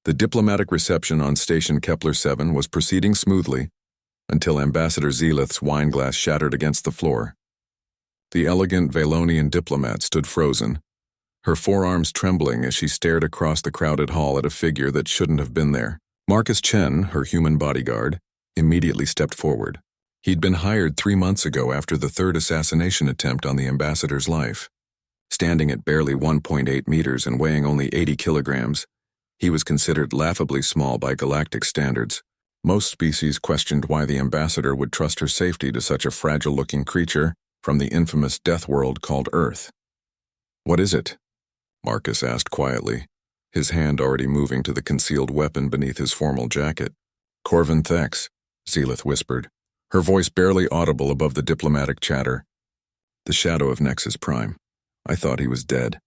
The diplomatic reception on Station Kepler 7 was proceeding smoothly until Ambassador Zelith's wineglass shattered against the floor. The elegant Valonian diplomat stood frozen, her forearms trembling as she stared across the crowded hall at a figure that shouldn't have been there. Marcus Chen, her human bodyguard, immediately stepped forward. He'd been hired 3 months ago after the third assassination attempt on the ambassador's life. Standing at barely 1.8 meters and weighing only 80 kilograms, he was considered laughably small by galactic standards. Most species questioned why the ambassador would trust her safety to such a fragile-looking creature from the infamous death world called Earth. "What is it?" Marcus asked quietly, his hand already moving to the concealed weapon beneath his formal jacket. "Corvin Thex," Zelith whispered, her voice barely audible above the diplomatic chatter. "The shadow of Nexus Prime. I thought he was dead."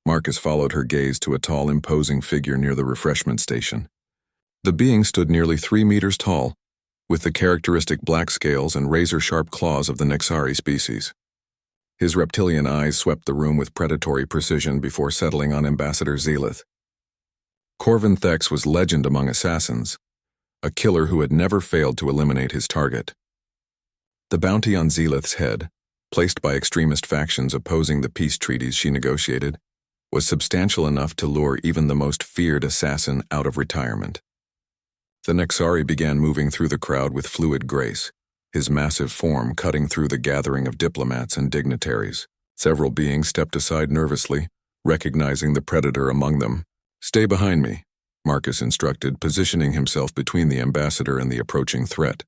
Marcus followed her gaze to a tall, imposing figure near the refreshment station. The being stood nearly 3 meters tall, with the characteristic black scales and razor-sharp claws of the Nexari species. His reptilian eyes swept the room with predatory precision before settling on Ambassador Zelith. Corvin Thex was legend among assassins, a killer who had never failed to eliminate his target. The bounty on Zelith's head, placed by extremist factions opposing the peace treaties she negotiated, was substantial enough to lure even the most feared assassin out of retirement. The Nexari began moving through the crowd with fluid grace, his massive form cutting through the gathering of diplomats and dignitaries. Several beings stepped aside nervously, recognizing the predator among them. "Stay behind me," Marcus instructed, positioning himself between the ambassador and the approaching threat.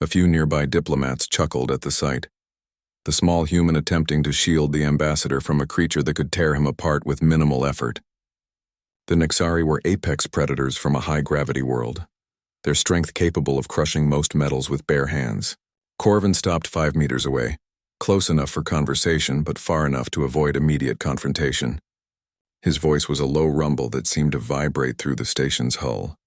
A few nearby diplomats chuckled at the sight. The small human attempting to shield the ambassador from a creature that could tear him apart with minimal effort. The Nexari were apex predators from a high-gravity world, their strength capable of crushing most metals with bare hands. Corvin stopped 5 meters away, close enough for conversation but far enough to avoid immediate confrontation. His voice was a low rumble that seemed to vibrate through the station's hull.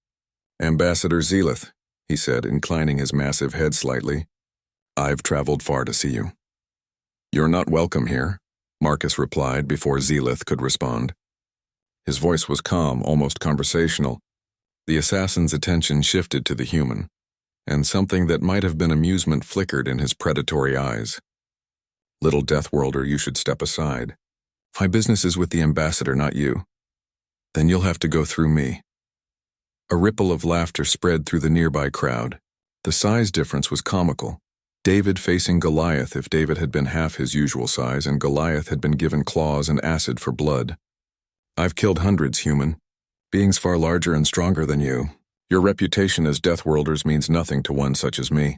"Ambassador Zelith," he said, inclining his massive head slightly, "I've traveled far to see you." "You're not welcome here," Marcus replied before Zelith could respond. His voice was calm, almost conversational. The assassin's attention shifted to the human, and something that might have been amusement flickered in his predatory eyes. "Little Deathworlder, you should step aside. My business is with the ambassador, not you. Then you'll have to go through me." A ripple of laughter spread through the nearby crowd. The size difference was comical. David facing Goliath if David had been half his usual size and Goliath had been given claws and acid for blood. "I've killed hundreds, human. Beings far larger and stronger than you. Your reputation as Deathworlders means nothing to one such as me."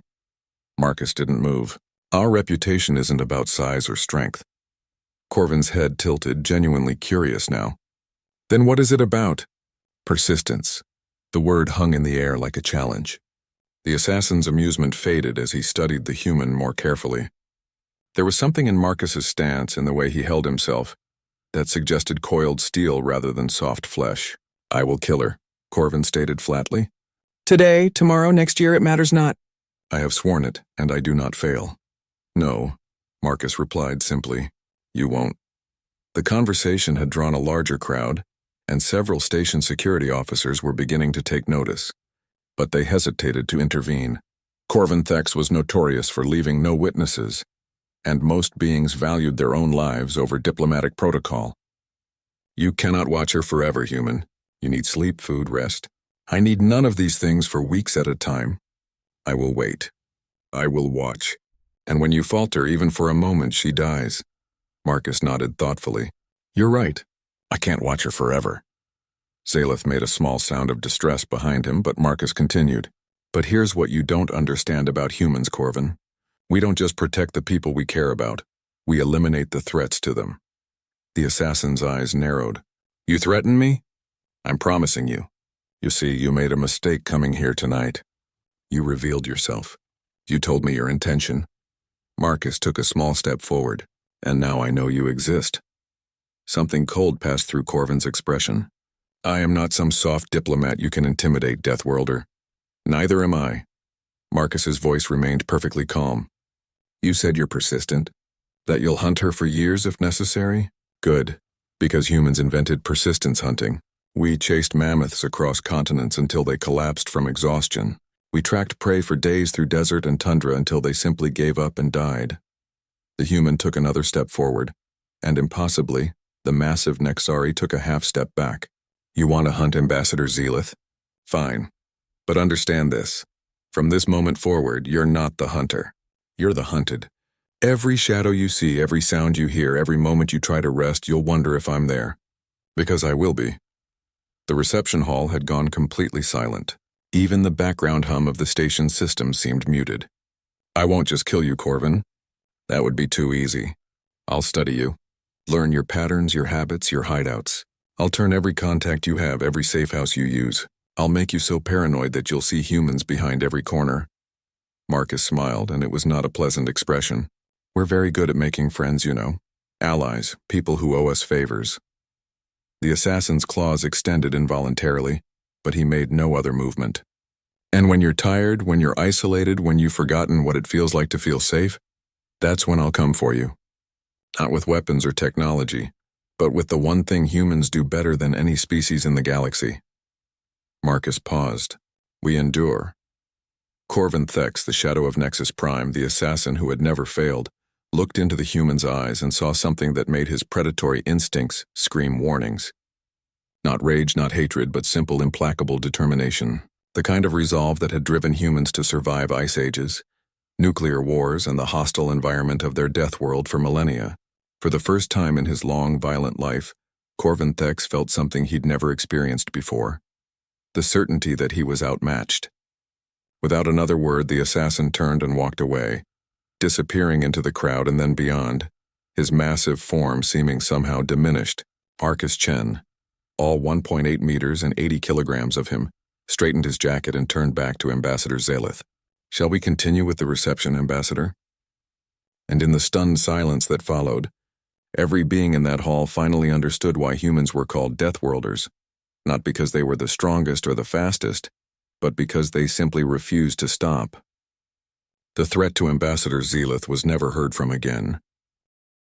Marcus didn't move. "Our reputation isn't about size or strength." Corvin's head tilted, genuinely curious now. "Then what is it about?" "Persistence." The word hung in the air like a challenge. The assassin's amusement faded as he studied the human more carefully. There was something in Marcus's stance, in the way he held himself, that suggested coiled steel rather than soft flesh. "I will kill her," Corvin stated flatly. "Today, tomorrow, next year, it matters not." "I have sworn it, and I do not fail." "No," Marcus replied simply. "You won't." The conversation had drawn a larger crowd, and several station security officers were beginning to take notice. But they hesitated to intervene. Corvin Thex was notorious for leaving no witnesses, and most beings valued their own lives over diplomatic protocol. "You cannot watch her forever, human. You need sleep, food, rest. I need none of these things for weeks at a time. I will wait. I will watch. And when you falter even for a moment, she dies." Marcus nodded thoughtfully. "You're right. I can't watch her forever." Zelith made a small sound of distress behind him, but Marcus continued. "But here's what you don't understand about humans, Corvin. We don't just protect the people we care about. We eliminate the threats to them." The assassin's eyes narrowed. "You threaten me? I'm promising you. You see, you made a mistake coming here tonight. You revealed yourself. You told me your intention." Marcus took a small step forward. "And now I know you exist." Something cold passed through Corvin's expression. "I am not some soft diplomat you can intimidate, Deathworlder. Neither am I." Marcus's voice remained perfectly calm. "You said you're persistent? That you'll hunt her for years if necessary? Good, because humans invented persistence hunting. We chased mammoths across continents until they collapsed from exhaustion. We tracked prey for days through desert and tundra until they simply gave up and died. The human took another step forward, and impossibly, the massive Nexari took a half step back. You want to hunt Ambassador Zelith? Fine. But understand this. From this moment forward, you're not the hunter. You're the hunted. Every shadow you see, every sound you hear, every moment you try to rest, you'll wonder if I'm there. Because I will be. The reception hall had gone completely silent. Even the background hum of the station's system seemed muted. I won't just kill you, Corvin. That would be too easy. I'll study you. Learn your patterns, your habits, your hideouts. I'll turn every contact you have, every safe house you use. I'll make you so paranoid that you'll see humans behind every corner. Marcus smiled, and it was not a pleasant expression. We're very good at making friends, you know. Allies, people who owe us favors. The assassin's claws extended involuntarily, but he made no other movement. And when you're tired, when you're isolated, when you've forgotten what it feels like to feel safe, that's when I'll come for you. Not with weapons or technology, but with the one thing humans do better than any species in the galaxy. Marcus paused. We endure. Corvin Thex, the shadow of Nexus Prime, the assassin who had never failed, looked into the human's eyes and saw something that made his predatory instincts scream warnings. Not rage, not hatred, but simple, implacable determination. The kind of resolve that had driven humans to survive ice ages, nuclear wars, and the hostile environment of their death world for millennia. For the first time in his long, violent life, Corvin Thex felt something he'd never experienced before. The certainty that he was outmatched. Without another word, the assassin turned and walked away, disappearing into the crowd and then beyond, his massive form seeming somehow diminished. Marcus Chen, all 1.8 meters and 80 kilograms of him, straightened his jacket and turned back to Ambassador Zelith. Shall we continue with the reception, Ambassador? And in the stunned silence that followed, every being in that hall finally understood why humans were called Deathworlders, not because they were the strongest or the fastest, but because they simply refused to stop. The threat to Ambassador Zelith was never heard from again.